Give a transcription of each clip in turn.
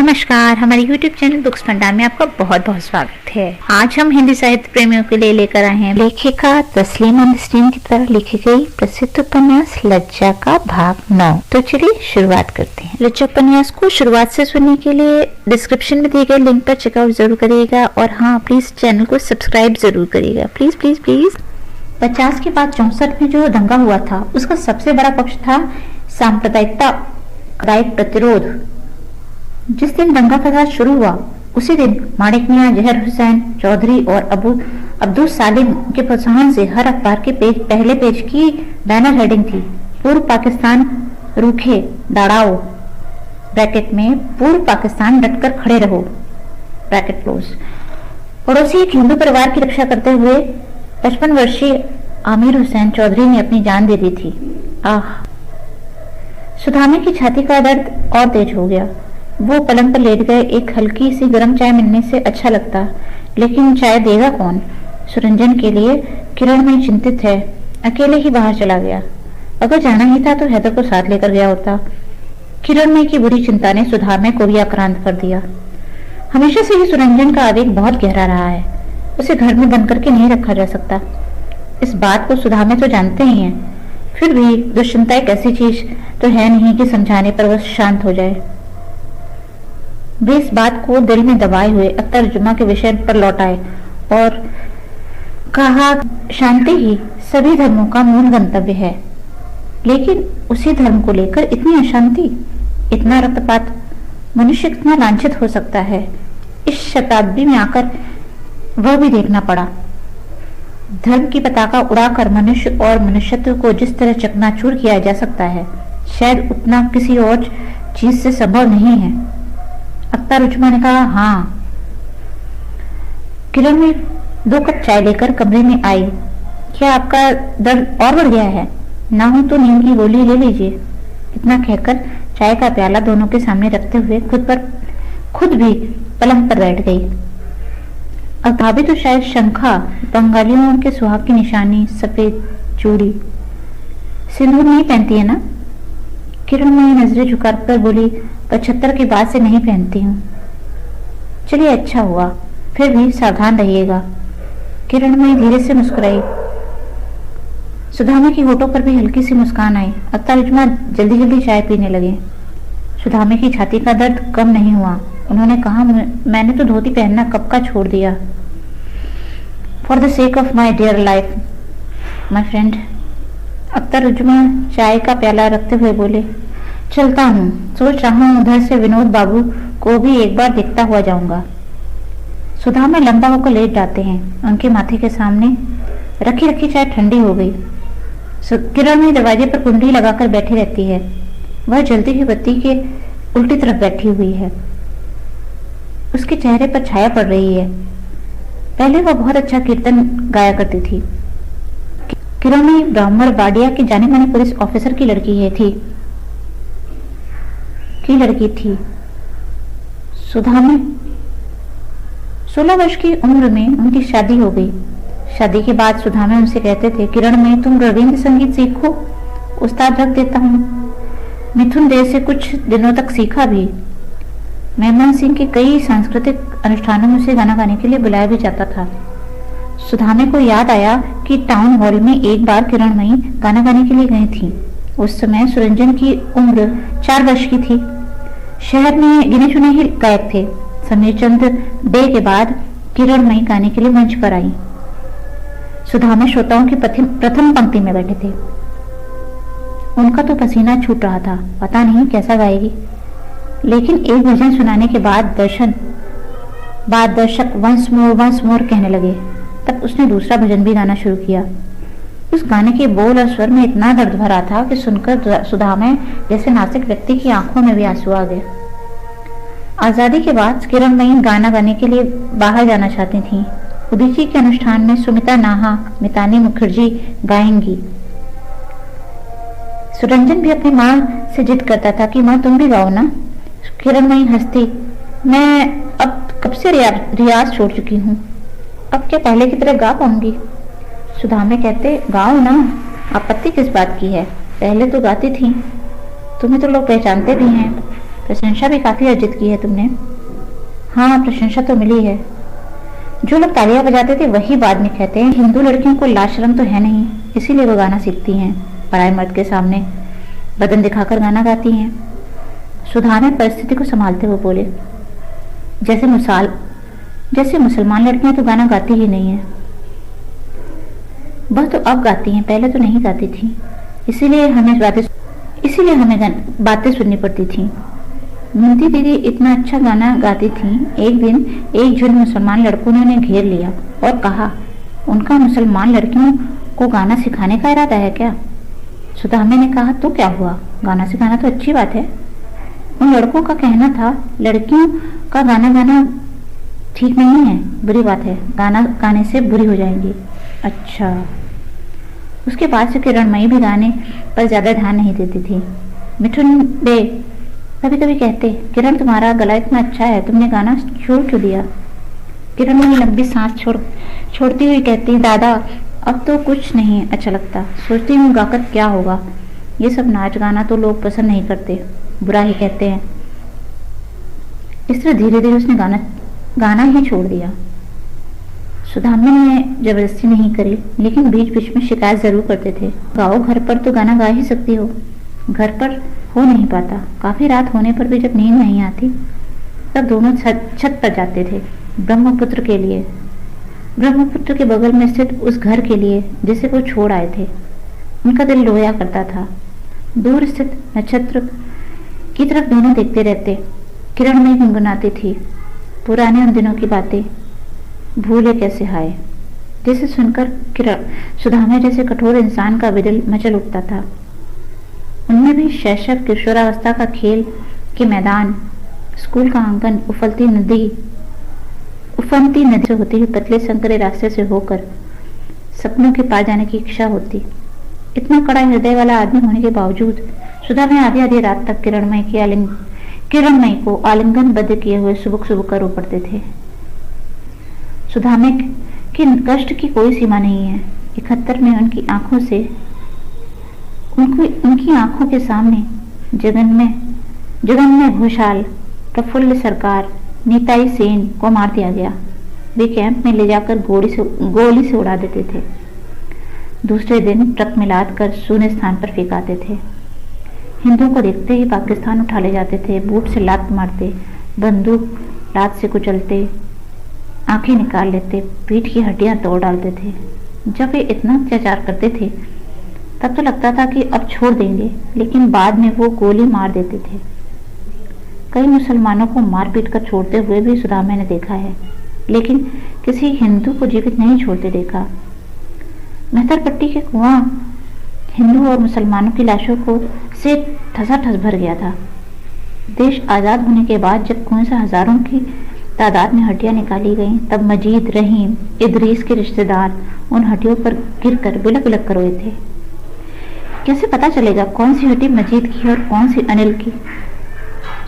नमस्कार, हमारे YouTube channel books फंडा में आपका बहुत बहुत स्वागत है। आज हम हिंदी साहित्य प्रेमियों के लिए लेकर आए हैं लेखिका तस्लीमा नसरीन की द्वारा लिखी गई प्रसिद्ध उपन्यास लज्जा का भाग 9। तो चलिए शुरुआत करते हैं। लज्जा उपन्यास को शुरुआत से सुनने के लिए डिस्क्रिप्शन में दिए गए लिंक पर चेकआउट जरूर करिएगा और हाँ, प्लीज चैनल को सब्सक्राइब जरूर करिएगा, प्लीज प्लीज प्लीज। 50 के बाद 64 में जो दंगा हुआ था उसका सबसे बड़ा पक्ष था सांप्रदायिकता का प्रतिरोध। जिस दिन दंगा फसाद शुरू हुआ उसी दिन माणिक मियां, जहर हुसैन चौधरी और अब्दुल सालिम के प्रोत्साहन से हर अखबार के पहले पेज की बैनर हेडिंग थी, पूर्व पाकिस्तान रूखे दाड़ाओ, ब्रैकेट में पूर्व पाकिस्तान डटकर खड़े रहो, ब्रैकेट क्लोज। पड़ोसी एक हिंदू परिवार की रक्षा करते हुए 55 वर्षीय आमिर हुसैन चौधरी ने अपनी जान दे दी थी। आह, सुदामे की छाती का दर्द और तेज हो गया। वो पलंग पर लेट गए। एक हल्की सी गर्म चाय मिलने से अच्छा लगता, लेकिन चाय देगा कौन सुरंजन के लिए? किरण में चिंतित है, अकेले ही बाहर चला गया। अगर जाना ही था तो हैदर को साथ लेकर गया होता। किरण में की बुरी चिंता ने सुधामे को भी आक्रांत कर दिया। हमेशा से ही सुरंजन का आवेग बहुत गहरा रहा है, उसे घर में बंद करके नहीं रखा जा सकता। इस बात को सुधामे तो जानते ही हैं, फिर भी दुश्चिंता एक ऐसी चीज तो है नहीं कि समझाने पर वह शांत हो जाए। वे इस बात को दिल में दबाए हुए अख्तर जुमा के विषय पर लौट आए और कहा, शांति ही सभी धर्मों का मूल गंतव्य है, लेकिन उसी धर्म को लेकर इतनी अशांति, इतना रक्तपात, मनुष्य कितना लांछित हो सकता है। इस शताब्दी में आकर वह भी देखना पड़ा। धर्म की पताका उड़ाकर मनुष्य और मनुष्यत्व को जिस तरह चकनाचूर किया जा सकता है, शायद उतना किसी और चीज से संभव नहीं है। अख्तर उजमा ने कहा, हाँ। किरण में 2 कप चाय लेकर कमरे में आई। क्या आपका दर्द और बढ़ गया है? ना हो तो नींद की गोली ले लीजिए। इतना कहकर चाय का प्याला दोनों के सामने रखते हुए खुद भी पलंग पर बैठ गई। अब भाभी तो शायद शंखा, बंगालियों के सुहाग की निशानी, सफेद चूड़ी, सिंदूर नहीं पहनती है ना? किरण में नजरें झुकाकर बोली, 75 के बाद से नहीं पहनती हूँ। चलिए, अच्छा हुआ, फिर भी सावधान रहिएगा। किरण में धीरे से मुस्कुराई। सुदामे की होठों पर भी हल्की सी मुस्कान आई। अख्तर उजमा जल्दी जल्दी चाय पीने लगे। सुदामे की छाती का दर्द कम नहीं हुआ। उन्होंने कहा, मैंने तो धोती पहनना कब का छोड़ दिया। For the sake of my dear life my friend. Akhtar Uzma चाय का प्याला रखते हुए बोले, चलता हूँ, सोच रहा हूँ उधर से विनोद बाबू को भी एक बार देखता हुआ जाऊंगा। सुदामे लंबा होकर लेट जाते हैं। उनके माथे के सामने रखी चाय ठंडी हो गई। किरण में दरवाजे पर कुंडी लगाकर बैठी रहती है। वह जलती हुई बत्ती के उल्टी तरफ बैठी हुई है। उसके चेहरे पर छाया पड़ रही है। पहले वह बहुत अच्छा कीर्तन गाया करती थी। किरण में ब्राह्मण वाडिया के जाने माने पुलिस ऑफिसर की लड़की थी। सुदामे 16 वर्ष की उम्र में उनकी शादी हो गई। शादी के बाद सुदामे उनसे कहते थे, किरण में तुम रविंद्र संगीत सीखो, उस्ताद रख देता हूँ। मिथुन देव से कुछ दिनों तक सीखा भी। मेमन सिंह के कई सांस्कृतिक अनुष्ठानों में उसे गाना गाने के लिए बुलाया भी जाता था। सुदामे को याद आया कि टाउन हॉल में एक बार किरणमयी गाना गाने के लिए गई थी। उस समय सुरंजन की उम्र 4 वर्ष की थी। शहर में गिने चुने ही गायक थे। समीर चंद डे के बाद किरणमयी गाने के लिए मंच पर आई। सुदामे श्रोताओं की प्रथम पंक्ति में बैठे थे। उनका तो पसीना छूट रहा था, पता नहीं कैसा गाएगी। लेकिन एक भजन सुनाने के बाद दर्शक वंस मोर कहने लगे। तब उसने दूसरा भजन भी गाना शुरू किया। उस गाने के बोल और स्वर में इतना दर्द भरा था कि सुनकर सुदामे जैसे नासिक व्यक्ति की आंखों में भी आंसू आ गए। आजादी के बाद किरणमयी गाना गाने के लिए बाहर जाना चाहती थी। उदीची के अनुष्ठान में सुमिता नाहा, मितानी मुखर्जी गाएंगी। सुरंजन भी अपनी माँ से जिद करता था कि माँ तुम भी गाओ ना। किरणमयी हंसती, मैं अब कब से रियाज छोड़ चुकी हूँ, अब क्या पहले की तरह गा पाऊंगी? सुदामे कहते, गाओ ना, आपत्ति किस बात की है? पहले तो गाती थी, तुम्हें तो लोग पहचानते भी हैं। प्रशंसा भी काफी अर्जित की है तुमने। हाँ, प्रशंसा तो मिली है। जो लोग तालियां बजाते थे वही बाद में कहते हैं हिंदू लड़कियों को लाज शर्म तो है नहीं, इसीलिए वो गाना सीखती हैं, पराए मर्द के सामने बदन दिखाकर गाना गाती हैं। सुधा ने परिस्थिति को संभालते हुए बोले, जैसे मुसलमान लड़कियां तो गाना गाती ही नहीं है। वह तो अब गाती हैं, पहले तो नहीं गाती थी, इसीलिए हमें बातें सुननी पड़ती थी। मुंती दीदी इतना अच्छा गाना गाती थी। एक दिन एक झुंड मुसलमान लड़कों ने उन्हें घेर लिया और कहा, उनका मुसलमान लड़कियों को गाना सिखाने का इरादा है क्या? सुदामे ने कहा, तो क्या हुआ, गाना सिखाना तो अच्छी बात है। उन लड़कों का कहना था लड़कियों का गाना गाना ठीक नहीं है, बुरी बात है, गाना गाने से बुरी हो जाएंगी। अच्छा। उसके बाद से किरणमयी भी गाने पर ज्यादा ध्यान नहीं देती थी। मिठुन बे कभी कभी कहते, किरण तुम्हारा गला इतना अच्छा है, तुमने गाना छोड़ क्यों दिया? किरणमयी लंबी सांस छोड़ती हुई कहती, दादा अब तो कुछ नहीं अच्छा लगता, सोचती हूँ गाकर क्या होगा, ये सब नाच गाना तो लोग पसंद नहीं करते, बुरा ही कहते हैं। इस तरह धीरे धीरे उसने गाना ही छोड़ दिया। सुदामे ने जबरदस्ती नहीं करी, लेकिन बीच बीच में शिकायत जरूर करते थे, गाओ, घर पर तो गाना गा ही सकती हो। घर पर हो नहीं पाता। काफी रात होने पर भी जब नींद नहीं आती तब दोनों छत पर जाते थे, ब्रह्मपुत्र के लिए, ब्रह्मपुत्र के बगल में स्थित उस घर के लिए जिसे वो छोड़ आए थे। उनका दिल रोया करता था। दूर स्थित नक्षत्र की तरफ दोनों देखते रहते। किरण में गुनगुनाती थी, पुराने उन दिनों की बातें भूले कैसे हाय, जिसे सुनकर सुदामे जैसे कठोर इंसान का दिल मचल उठता था। उनमें भी शैशव किशोरावस्था का खेल के मैदान, स्कूल का आंगन, उफनती नदी से होते हुए पतले संकरे रास्ते से होकर सपनों के पार जाने की इच्छा होती। इतना कड़ा हृदय वाला आदमी होने के बावजूद सुधा में आधी आधी रात तक किरणमयी को आलिंगनबद्ध किए हुए सुबुक सुबुक कर रो पड़ते थे। सुधा में कि कष्ट की कोई सीमा नहीं है। 71 में उनकी आंखों के सामने जगन में घोषाल प्रफुल्ल सरकार नीताई सेन को मार दिया गया। वे कैंप में ले जाकर गोली से उड़ा देते थे। दूसरे दिन ट्रक में लाद कर शून्य स्थान पर फेंकाते थे। हिंदुओं को देखते ही पाकिस्तान उठा ले जाते थे, बूट से लात मारते, बंदूक लात से कुचलते, आंखें निकाल लेते, पीठ की हड्डियां तोड़ डालते थे। जब वे इतना अत्याचार करते थे तब तो लगता था कि अब छोड़ देंगे, लेकिन बाद में वो गोली मार देते थे। कई मुसलमानों को मार पीट कर छोड़ते हुए भी सुदामे ने देखा है, लेकिन किसी हिंदू को जीवित नहीं छोड़ते देखा। मेहतरपट्टी के कुआं हिंदू और मुसलमानों की लाशों को से ठसाठस भर गया था। देश आज़ाद होने के बाद जब कुएं से हजारों की तादाद में हड्डियां निकाली गईं, तब मजीद, रहीम, इदरीस के रिश्तेदार उन हड्डियों पर गिरकर बिलक बिलक कर रोए थे। कैसे पता चलेगा कौन सी हड्डी मजीद की और कौन सी अनिल की?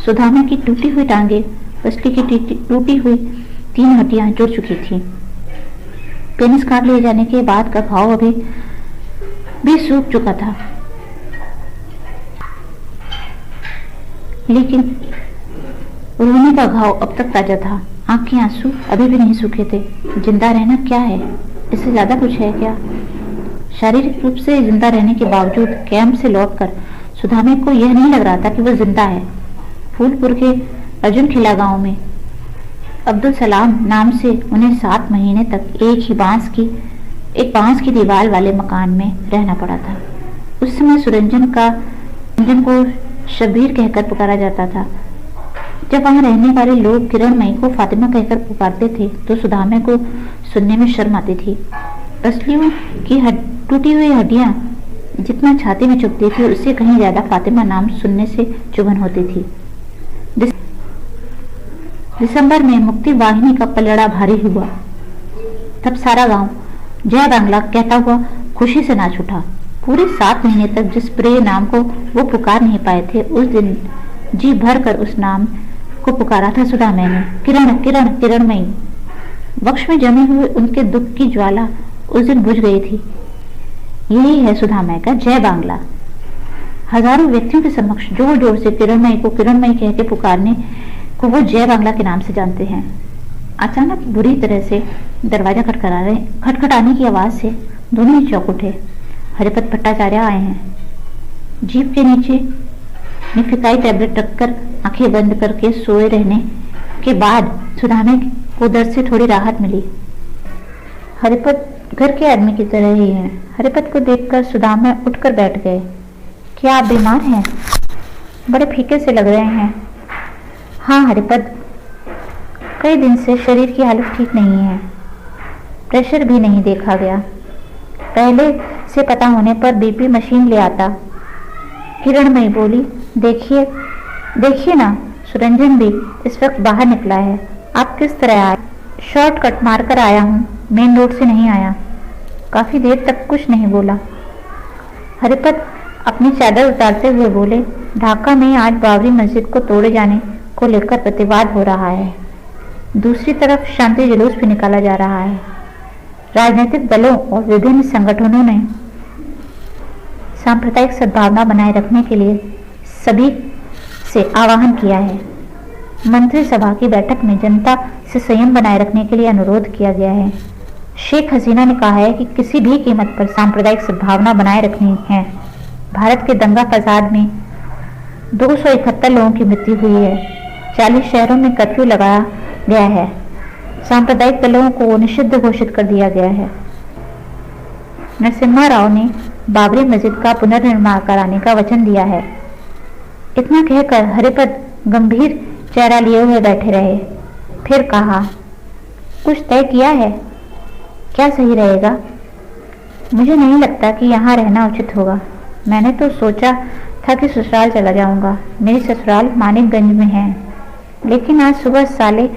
सुदामे की टूटी हुई टांगे, बस्ती की टूटी हुई 3 हड्डियां जुड़ चुकी थी। पेनिस काट ले जाने के बाद का घाव अभी भी सूख चुका था, लेकिन रोने का घाव अब तक ताजा था। आंख के आंसू अभी भी नहीं सूखे थे। जिंदा रहना क्या है, इससे ज्यादा कुछ है क्या? शारीरिक रूप से जिंदा रहने के बावजूद कैंप से लौटकर सुदामे को यह नहीं लग रहा था कि वह जिंदा है। फूलपुर के अर्जुन खिला गांव में अब्दुल सलाम नाम से उन्हें 7 महीने तक एक बांस की दीवार वाले मकान में रहना पड़ा था। उस समय सुरंजन को शबीर कहकर पुकारा जाता था। जब वहां रहने वाले लोग किरणमयी को फातिमा कहकर पुकारते थे तो सुदामे को सुनने में शर्म आती थी। पसलियों की टूटी हुई हड्डियां जितना छाती में चुभती थी, उससे कहीं ज्यादा फातिमा नाम सुनने से चुभन होती थी। दिसंबर में मुक्ति वाहिनी का पलड़ा भारी हुआ। तब सारा गांव जय बांग्ला कहता हुआ खुशी से नाच उठा। पूरे 7 महीने तक जिस प्रिय नाम को वो पुकार नहीं पाए थे, उस दिन जी भर कर उस नाम को पुकारा था सुदामे ने। किरण किरण किरणमयी। वक्ष में जमे हुए उनके दुख की ज्वाला उस दिन बुझ गई थी। यही है सुदामे का जय बांग्ला। हजारों व्यक्तियों के समक्ष जोर जोर से किरणमयी को किरणमयी कह के पुकारने को वो जय बांग्ला के नाम से जानते हैं। अचानक बुरी तरह से दरवाजा खटखटाने की आवाज से दोनों ही चौंक उठे। हरिपत भट्टाचार्य आए हैं। जीप के नीचे निफिकाई टैबलेट रखकर आंखें बंद करके सोए रहने के बाद सुदामे को दर्द से थोड़ी राहत मिली। हरिपत घर के आदमी की तरह ही है। हरिपत को देखकर सुदामे उठकर बैठ गए। क्या आप बीमार हैं? बड़े फीके से लग रहे हैं। हाँ हरिपत, कई दिन से शरीर की हालत ठीक नहीं है। प्रेशर भी नहीं देखा गया। पहले से पता होने पर बीपी मशीन ले आता। किरणमयी बोली, देखिए देखिए ना, सुरंजन भी इस वक्त बाहर निकला है। आप किस तरह आए? शॉर्टकट मारकर आया हूँ, मेन रोड से नहीं आया। काफी देर तक कुछ नहीं बोला। हरिपत अपनी चादर उतारते हुए बोले, ढाका में आज बाबरी मस्जिद को तोड़े जाने को लेकर प्रतिवाद हो रहा है। दूसरी तरफ शांति जुलूस भी निकाला जा रहा है। राजनीतिक दलों और विभिन्न संगठनों ने सांप्रदायिक सद्भावना बनाए रखने के लिए सभी से आह्वान किया है। मंत्रिसभा की बैठक में जनता से संयम बनाए रखने के लिए अनुरोध किया गया है। शेख हसीना ने कहा है कि किसी भी कीमत पर सांप्रदायिक सद्भावना बनाए रखनी है। भारत के दंगा फसाद में 271 लोगों की मृत्यु हुई है। 40 शहरों में कर्फ्यू लगाया गया है। सांप्रदायिक दलों को निषिद्ध घोषित कर दिया गया है। नरसिम्हा राव ने बाबरी मस्जिद का पुनर्निर्माण कराने का वचन दिया है। इतना कहकर हरिपत गंभीर चेहरा लिए हुए बैठे रहे। फिर कहा, कुछ तय किया है? क्या सही रहेगा? मुझे नहीं लगता कि यहाँ रहना उचित होगा। मैंने तो सोचा था कि ससुराल चला जाऊंगा। मेरी ससुराल मानिकगंज में है, लेकिन आज सुबह साले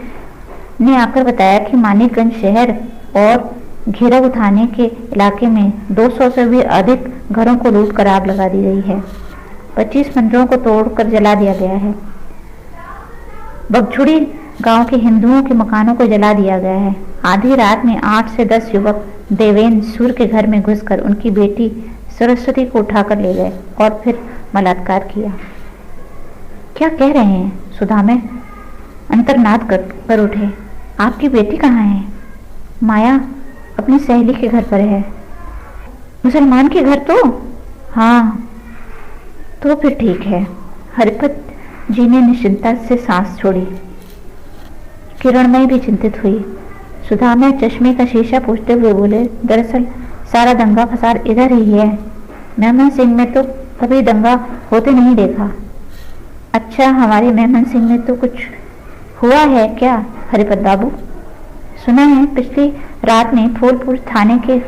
ने आकर बताया कि मानिकगंज शहर और घेराव थाने के इलाके में 200 से भी अधिक घरों को लूट कर आग लगा दी गई है। 25 मंदिरों को तोड़कर जला दिया गया है। बगझुड़ी गांव के हिंदुओं के मकानों को जला दिया गया है। आधी रात में 8 से 10 युवक देवेंद्र सूर के घर में घुसकर उनकी बेटी सरस्वती को उठाकर ले गए और फिर बलात्कार किया। क्या कह रहे हैं? सुदामे अंतर्नाद कर उठे। आपकी बेटी कहाँ है? माया अपनी सहेली के घर पर है। मुसलमान के घर? तो हाँ, तो फिर ठीक है। हरिपत जी ने निश्चिंता से सांस छोड़ी। किरणमयी भी चिंतित हुई। सुदामे चश्मे का शीशा पूछते हुए बोले, दरअसल सारा दंगा फसाद इधर ही है। मेमन सिंह में तो कभी दंगा होते नहीं देखा। अच्छा, हमारे मेमन सिंह में तो कुछ हुआ है क्या हरिपत बाबू? सुना है पिछली रात में फूलपुर थाने के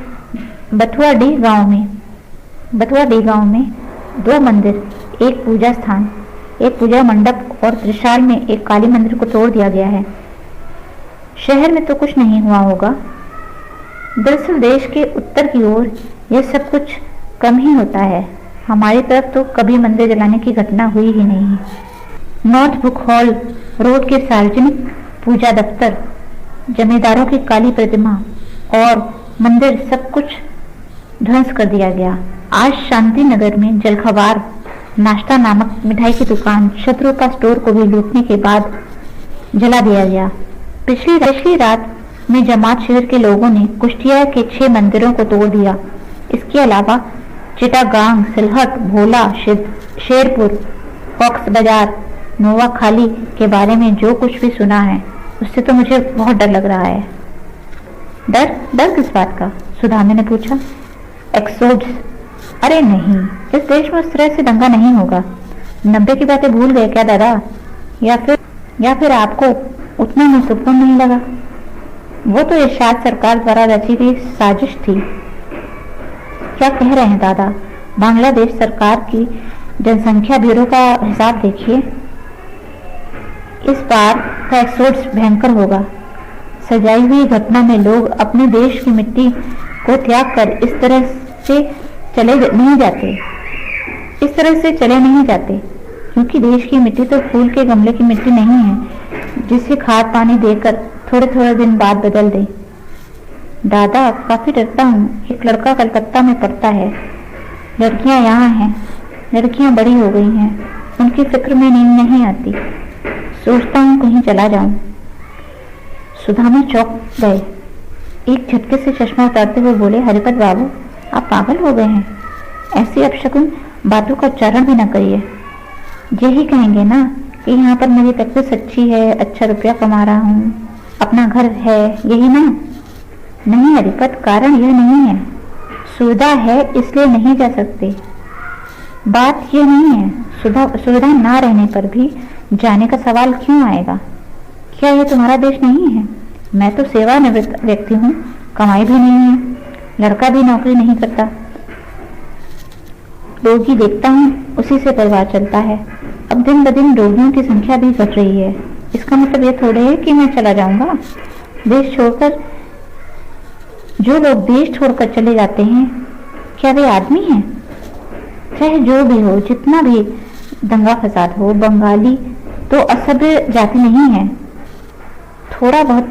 बथुआडीह गांव में 2 मंदिर, एक पूजा स्थान, एक पूजा मंडप और त्रिशाल में एक काली मंदिर को तोड़ दिया गया है। शहर में तो कुछ नहीं हुआ होगा। दरअसल देश के उत्तर की ओर यह सब कुछ कम ही होता है। हमारी तरफ तो कभी मंदिर जलाने की घटना हुई ही नहीं। नॉर्थ बुक हॉल रोड के सार्वजनिक पूजा दफ्तर, जमींदारों की काली प्रतिमा और मंदिर सब कुछ ध्वंस कर दिया गया। आज शांति नगर में जलखवार नाश्ता नामक मिठाई की दुकान शत्रुपा स्टोर को भी लूटने के बाद जला दिया गया। पिछली रात में जमात शिविर के लोगों ने कुष्टिया के 6 मंदिरों को तोड़ दिया। इसके अलावा चिटागांग, सिलहट, भोला, शेरपुर, कॉक्स बाजार, नोवाखाली के बारे में जो कुछ भी सुना है उससे तो मुझे बहुत डर लग रहा है। डर किस बात का? सुदामे ने पूछा। एक्सोड्स? अरे नहीं, इस देश में उस तरह से दंगा नहीं होगा। 90 की बातें भूल गए क्या दादा? या फिर आपको उतना महत्वपूर्ण नहीं लगा? वो तो इरशाद सरकार द्वारा रची गई साजिश थी। क्या कह रहे हैं दादा? बांग्लादेश सरकार की जनसंख्या ब्यूरो का हिसाब देखिए। इस बार का एक्सोड्स भयंकर होगा। सजाई हुई घटना में लोग अपने देश की मिट्टी को त्याग कर इस तरह से चले नहीं जाते, क्योंकि देश की मिट्टी तो फूल के गमले की मिट्टी नहीं है जिसे खाद पानी देकर थोड़े दिन बाद बदल दे। दादा, काफी डरता हूँ। एक लड़का कलकत्ता में पढ़ता है, लड़कियां यहाँ हैं। लड़कियां बड़ी हो गई हैं, उनकी फिक्र में नींद नहीं आती। सोचता हूँ कहीं चला जाऊं। सुदामा चौंक गए। एक झटके से चश्मा उतारते हुए बोले, हरिपत बाबू, आप पागल हो गए हैं। ऐसी अपशकुन बातों का उच्चारण भी न करिए। यही कहेंगे ना कि यहाँ पर मेरी प्रैक्टिस अच्छी है, अच्छा रुपया कमा रहा हूँ, अपना घर है, यही ना? नहीं हरिपत, कारण यह नहीं है। सुविधा है इसलिए नहीं जा सकते। बात यह नहीं है। सुविधा ना रहने पर भी जाने का सवाल क्यों आएगा? क्या यह तुम्हारा देश नहीं है? मैं तो सेवानिवृत्त व्यक्ति हूँ, कमाई भी नहीं है, लड़का भी नौकरी नहीं करता, रोगी देखता हूँ, उसी से परिवार चलता है। अब दिन ब दिन रोगियों की संख्या भी घट रही है। इसका मतलब ये थोड़े है कि मैं चला जाऊंगा देश छोड़कर। जो लोग देश छोड़कर चले जाते हैं, क्या वे आदमी हैं? चाहे जो भी हो, जितना भी दंगा फसाद हो, बंगाली तो असभ्य जाति नहीं है। थोड़ा बहुत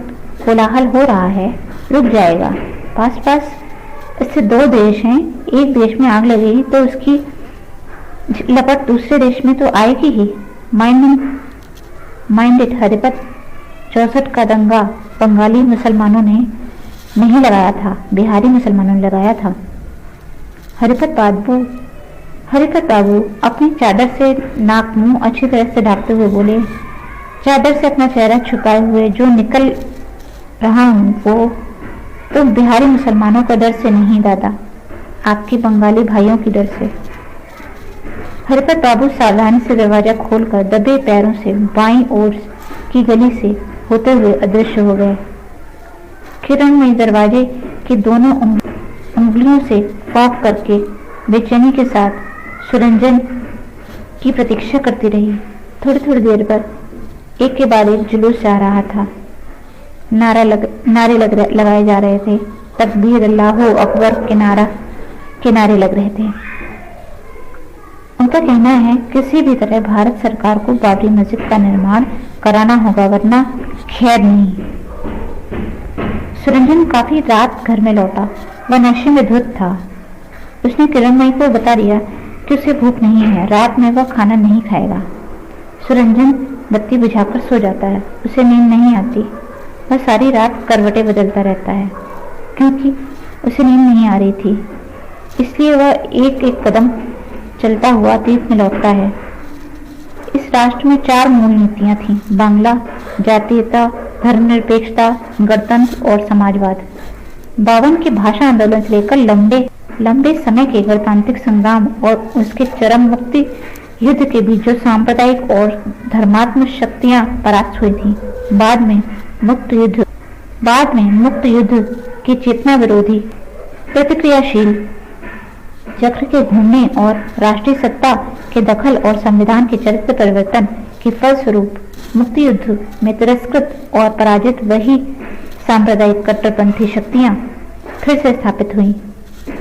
कोलाहल हो रहा है, रुक जाएगा। पास पास इससे दो देश हैं, एक देश में आग लगेगी तो उसकी लपट दूसरे देश में तो आएगी ही। माइंड इट हरिपत, 64 का दंगा बंगाली मुसलमानों ने नहीं लगाया था, बिहारी मुसलमानों ने लगाया था। हरिपत बाबू अपनी चादर से नाक मुंह अच्छी तरह से ढकते हुए बोले, चादर से अपना चेहरा छुपाए हुए जो निकल रहा हूँ वो तो बिहारी मुसलमानों का डर से नहीं दादा, आपके बंगाली भाइयों की डर से। हरिपत बाबू सावधानी से दरवाजा खोलकर दबे पैरों से बाईं ओर की गली से होते हुए अदृश्य हो गए। किरण में दरवाजे की दोनों उंगलियों से फॉक करके बेचैनी के साथ सुरंजन की प्रतीक्षा करती रही। थोड़ी देर पर एक के बाद एक जुलूस आ रहा था। नारे लगाए जा रहे थे। तकबीर, अल्लाहू अकबर के नारे लग रहे थे। उनका कहना है किसी भी तरह भारत सरकार को बाबरी मस्जिद का निर्माण कराना होगा, वरना खैर नहीं। सुरंजन काफी रात घर में लौटा। वह नशे में धुत था। उसने किरणमयी को बता दिया कि उसे भूख नहीं है, रात में वह खाना नहीं खाएगा। सुरंजन बत्ती बुझाकर सो जाता है। उसे नींद नहीं आती। वह सारी रात करवटें बदलता रहता है क्योंकि उसे नींद नहीं आ रही थी। इसलिए वह एक एक कदम चलता हुआ अतीत में लौटता है। इस राष्ट्र में 4 मूल नीतियां थीं: बांग्ला, जातीयता, धर्मनिरपेक्षता, गणतंत्र और समाजवाद। 52 के भाषा आंदोलन से लेकर लंबे समय के गणतांत्रिक संग्राम और उसके चरम मुक्ति युद्ध के बीच जो सांप्रदायिक और धर्मात्मक शक्तियां परास्त हुई थीं, बाद में मुक्त युद्ध की चेतना विरोधी प्रतिक्रियाशील चक्र के घूमने और राष्ट्रीय सत्ता के दखल और संविधान के चरित्र परिवर्तन के फलस्वरूप मुक्ति युद्ध में तिरस्कृत और पराजित वही सांप्रदायिक कट्टरपंथी शक्तियां फिर से स्थापित हुई।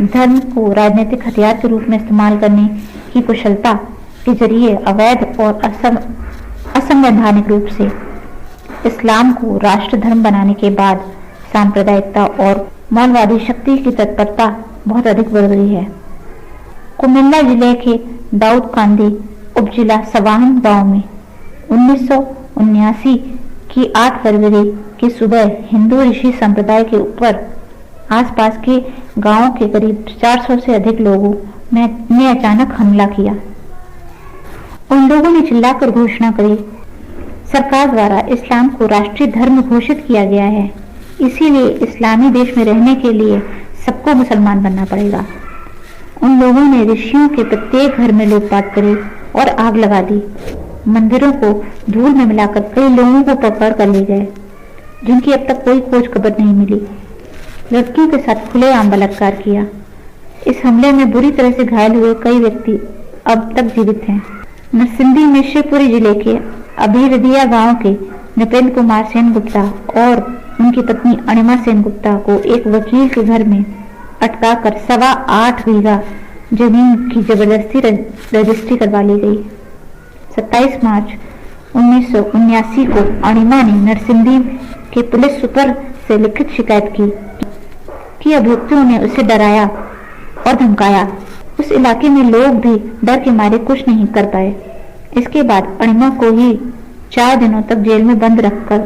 धर्म को राजनीतिक हथियार के रूप में इस्तेमाल करने की कुशलता के जरिए अवैध और असंवैधानिक रूप से इस्लाम को राष्ट्र धर्म बनाने के बाद सांप्रदायिकता और मौलवादी शक्ति की तत्परता बहुत अधिक बढ़ गई है। कुमिल्ला जिले के दाऊद कांदी उपजिला सवाहन गांव में 1979 की 8 फरवरी की सुबह हिंदू ऋषि संप्रदाय के ऊपर आसपास के गांवों के करीब 400 से अधिक लोगों ने अचानक हमला किया। उन लोगों ने चिल्लाकर घोषणा करी, सरकार द्वारा इस्लाम को राष्ट्रीय धर्म घोषित किया गया है, इसीलिए इस्लामी देश में रहने के लिए सबको मुसलमान बनना पड़ेगा। उन लोगों ने ऋषियों के प्रत्येक घर में लूटपाट करी और आग लगा दी। मंदिरों को धूल में मिलाकर कई लोगों को पकड़ कर ले गए, जिनकी अब तक कोई खोज खबर नहीं मिली। लड़कियों के साथ खुलेआम बलात्कार किया। इस हमले में बुरी तरह से घायल हुए कई व्यक्ति अब तक जीवित हैं। नरसिंदी में शिवपुरी जिले के अभिरदिया गांव के नृपेंद्र कुमार सेन गुप्ता और उनकी पत्नी अणिमा सेन गुप्ता को एक वकील के घर में अटकाकर 8.25 बीघा जमीन की जबरदस्ती रजिस्ट्री करवा ली गई। 27 मार्च 1979 को अणिमा ने नरसिंदी के पुलिस सुपर से लिखित शिकायत की कि अभियुक्तों ने उसे डराया और धमकाया उस इलाके में लोग भी डर के मारे कुछ नहीं कर पाए। इसके बाद अणिमा को ही 4 दिनों तक जेल में बंद रखकर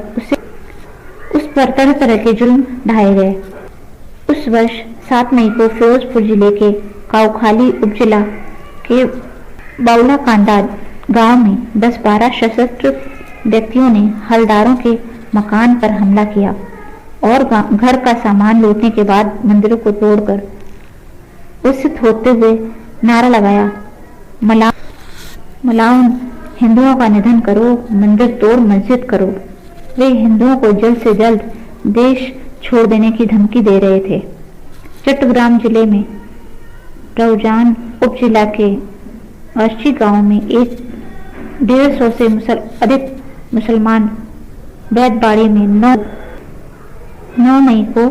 उस पर तरह तरह के जुल्म ढाए गए। उस वर्ष 7 मई को फिरोजपुर जिले के काउखाली उपजिला के बाउला कांदा गांव में 10-12 सशस्त्र व्यक्तियों ने हलदारों के मकान पर हमला किया और घर का सामान लूटने के बाद मंदिरों को तोड़कर उत्सित होते हुए नारा लगाया, मलाउन हिंदुओं का निधन करो, मंदिर तोड़ मस्जिद करो। वे हिंदुओं को जल्द से जल्द देश छोड़ देने की धमकी दे रहे थे। चट्टग्राम जिले में रौजान उपजिला के अर्शी गांव में 150 से अधिक मुसलमान बैतबाड़ी में 9 मई को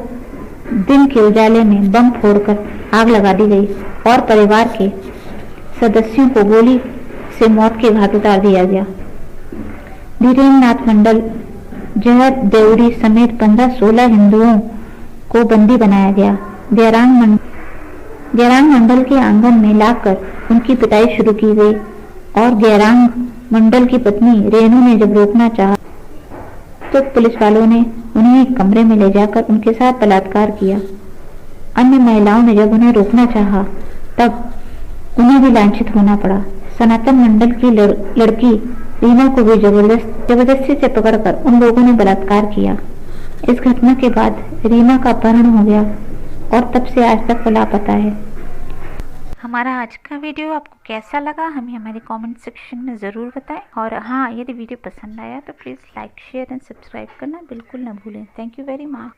दिन के उजाले में बम फोड़कर आग लगा दी गई और परिवार के सदस्यों को गोली से मौत के घाट उतार दिया गया। धीरेन्द्र नाथ मंडल, जहर देवड़ी समेत 15-16 हिंदुओं को बंदी बनाया गया। गैरांग मंडल के आंगन में लाकर उनकी पिटाई शुरू की गई और गैरांग मंडल की पत्नी रेणु ने जब रोकना चाहा तो पुलिस वालों ने उन्हें एक कमरे में ले जाकर उनके साथ बलात्कार किया। अन्य महिलाओं ने जब उन्हें रोकना चाहा तब उन्हें भी लांछित होना पड़ा। सनातन मंडल की लड़की रीना को भी जबरदस्ती से पकड़कर उन लोगों ने बलात्कार किया। इस घटना के बाद रीना का अपहरण हो गया और तब से आज तक वो लापता है। हमारा आज का वीडियो आपको कैसा लगा हमें हमारे कमेंट सेक्शन में ज़रूर बताएं। और हाँ, यदि वीडियो पसंद आया तो please like, share and subscribe करना बिल्कुल ना भूलें। Thank you very much.